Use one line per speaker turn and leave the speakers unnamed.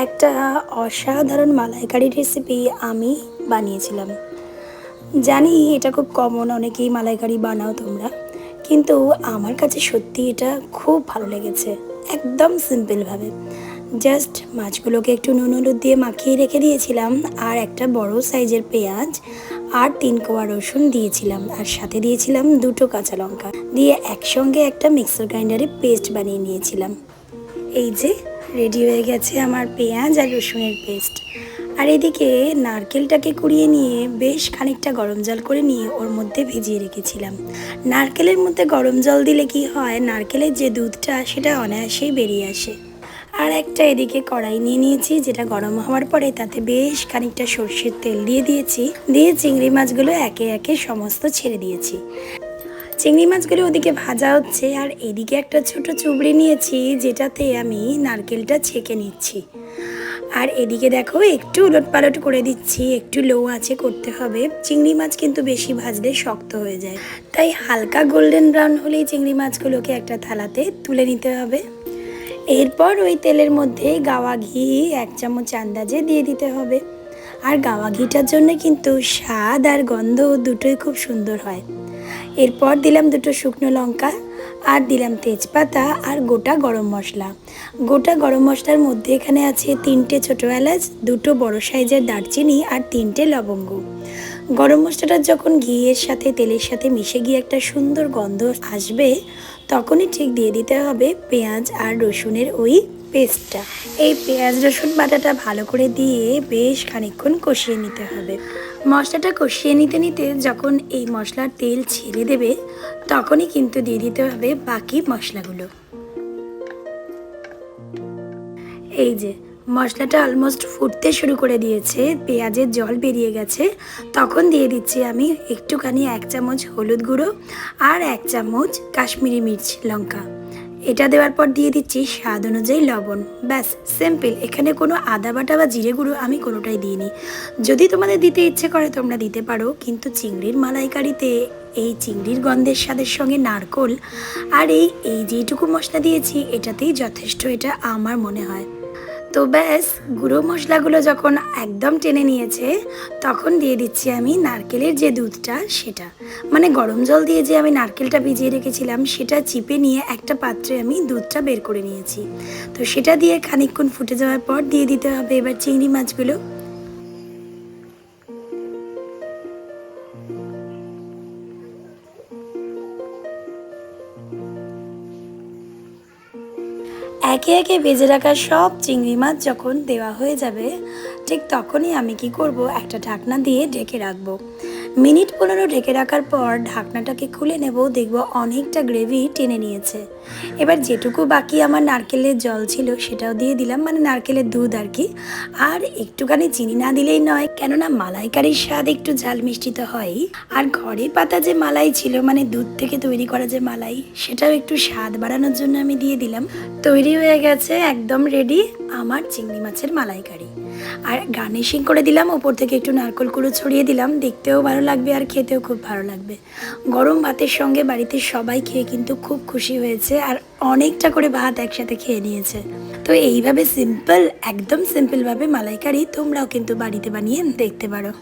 একটা অসাধারণ মালাইকারি রেসিপি আমি বানিয়েছিলাম। জানি এটা খুব কমন, অনেকেই মালাইকারি বানাও তোমরা, কিন্তু আমার কাছে সত্যি এটা খুব ভালো লেগেছে। একদম সিম্পলভাবে জাস্ট মাছগুলোকে একটু নুন হলুদ দিয়ে মাখিয়ে রেখে দিয়েছিলাম, আর একটা বড় সাইজের পেঁয়াজ আর 3 কোয়া রসুন দিয়েছিলাম, আর সাথে দিয়েছিলাম 2টো কাঁচা লঙ্কা দিয়ে একসঙ্গে একটা মিক্সার গ্রাইন্ডারে পেস্ট বানিয়ে নিয়েছিলাম। এই যে রেডি হয়ে গেছে আমার পেঁয়াজ আর রসুনের পেস্ট। আর এদিকে নারকেলটাকে কুড়িয়ে নিয়ে বেশ খানিকটা গরম জল করে নিয়ে ওর মধ্যে ভিজিয়ে রেখেছিলাম। নারকেলের মধ্যে গরম জল দিলে কি হয়, নারকেলের যে দুধটা সেটা অনায়াসেই বেরিয়ে আসে। আর একটা এদিকে কড়াই নিয়ে নিয়েছি, যেটা গরম হওয়ার পরে তাতে বেশ খানিকটা সর্ষের তেল দিয়ে দিয়েছি, দিয়ে চিংড়ি মাছগুলো একে একে সমস্ত ছেড়ে দিয়েছি। চিংড়ি মাছগুলো ওদিকে ভাজা হচ্ছে, আর এদিকে একটা ছোট চুবড়ি নিয়েছি যেটাতে আমি নারকেলটা ছেঁকে নিচ্ছি। আর এদিকে দেখো একটু উলটপালট করে দিচ্ছি, একটু লো আঁচে করতে হবে। চিংড়ি মাছ কিন্তু বেশি ভাজলে শক্ত হয়ে যায়, তাই হালকা গোল্ডেন ব্রাউন হলেই চিংড়ি মাছগুলোকে একটা থালাতে তুলে নিতে হবে। এরপর ওই তেলের মধ্যে গাওয়া ঘি 1 চামচ আন্দাজে দিয়ে দিতে হবে। আর গাওয়া ঘিটার জন্য কিন্তু স্বাদ আর গন্ধ দুটোই খুব সুন্দর হয়। এরপর দিলাম 2টো শুকনো লঙ্কা, আর দিলাম তেজপাতা আর গোটা গরম মশলা। গোটা গরম মশলার মধ্যে এখানে আছে 3টে ছোটো এলাচ, 2টো বড় সাইজের দারচিনি আর 3টে লবঙ্গ। গরম মশলাটা যখন ঘিয়ের সাথে তেলের সাথে মিশে গিয়ে একটা সুন্দর গন্ধ আসবে, তখনই ঠিক দিয়ে দিতে হবে পেঁয়াজ আর রসুনের ওই পেস্টটা। এই পেঁয়াজ রসুন বাটাটা ভালো করে দিয়ে বেশ খানিকক্ষণ কষিয়ে নিতে হবে। মশলাটা কষিয়ে নিতে নিতে যখন এই মশলার তেল ছেড়ে দেবে, তখনই কিন্তু দিয়ে দিতে হবে বাকি মশলাগুলো। এই যে মশলাটা অলমোস্ট ফুটতে শুরু করে দিয়েছে, পেঁয়াজের জল বেরিয়ে গেছে, তখন দিয়ে দিচ্ছি আমি একটুখানি 1 চামচ হলুদ গুঁড়ো আর 1 চামচ কাশ্মীরি মির্চ লঙ্কা। এটা দেওয়ার পর দিয়ে দিচ্ছি স্বাদ অনুযায়ী লবণ। ব্যাস সিম্পল, এখানে কোনো আদা বাটা বা জিরে গুঁড়ো আমি কোনোটাই দিইনি। যদি তোমাদের দিতে ইচ্ছে করে তোমরা দিতে পারো, কিন্তু চিংড়ির মালাইকারিতে এই চিংড়ির গন্ধের স্বাদের সঙ্গে নারকোল আর এই যেটুকু মশলা দিয়েছি এটাতেই যথেষ্ট, এটা আমার মনে হয়। তো ব্যাস, গুঁড়ো মশলাগুলো যখন একদম টেনে নিয়েছে, তখন দিয়ে দিচ্ছি আমি নারকেলের যে দুধটা, সেটা মানে গরম জল দিয়ে যে আমি নারকেলটা ভিজিয়ে রেখেছিলাম সেটা চিপে নিয়ে একটা পাত্রে আমি দুধটা বের করে নিয়েছি। তো সেটা দিয়ে খানিকক্ষণ ফুটে যাওয়ার পর দিয়ে দিতে হবে এবার চিংড়ি মাছগুলো। একে একে ভেজে রাখা সব চিংড়ি মাছ যখন দেওয়া হয়ে যাবে, ঠিক তখনই আমি কি করব, একটা ঢাকনা দিয়ে ঢেকে রাখবো। মিনিট 15 ঢেকে রাখার পর ঢাকনাটাকে খুলে নেব, দেখব অনেকটা গ্রেভি টেনে নিয়েছে। এবার যেটুকু বাকি আমার নারকেলের জল ছিল সেটাও দিয়ে দিলাম, মানে নারকেলের দুধ আর কি। আর একটুখানি চিনি না দিলেই নয়, কেননা মালাইকারির স্বাদ একটু ঝাল মিষ্টি তো হয়ই। আর ঘরে পাতা যে মালাই ছিল, মানে দুধ থেকে তৈরি করা যে মালাই, সেটাও একটু স্বাদ বাড়ানোর জন্য আমি দিয়ে দিলাম। তৈরি হয়ে গেছে একদম রেডি আমার চিংড়ি মাছের মালাইকারি। আর গার্নিশিং করে দিলাম ওপর থেকে একটু নারকেল কুড়ো ছড়িয়ে দিলাম, দেখতেও ভালো লাগবে আর খেতেও খুব ভালো লাগবে। গরম ভাতের সঙ্গে বাড়িতে সবাই খেয়ে কিন্তু খুব খুশি হয়েছে, আর অনেকটা করে ভাত একসাথে খেয়ে নিয়েছে। তো এইভাবে সিম্পল, একদম সিম্পলভাবে মালাইকারি তোমরাও কিন্তু বাড়িতে বানিয়ে দেখতে পারো।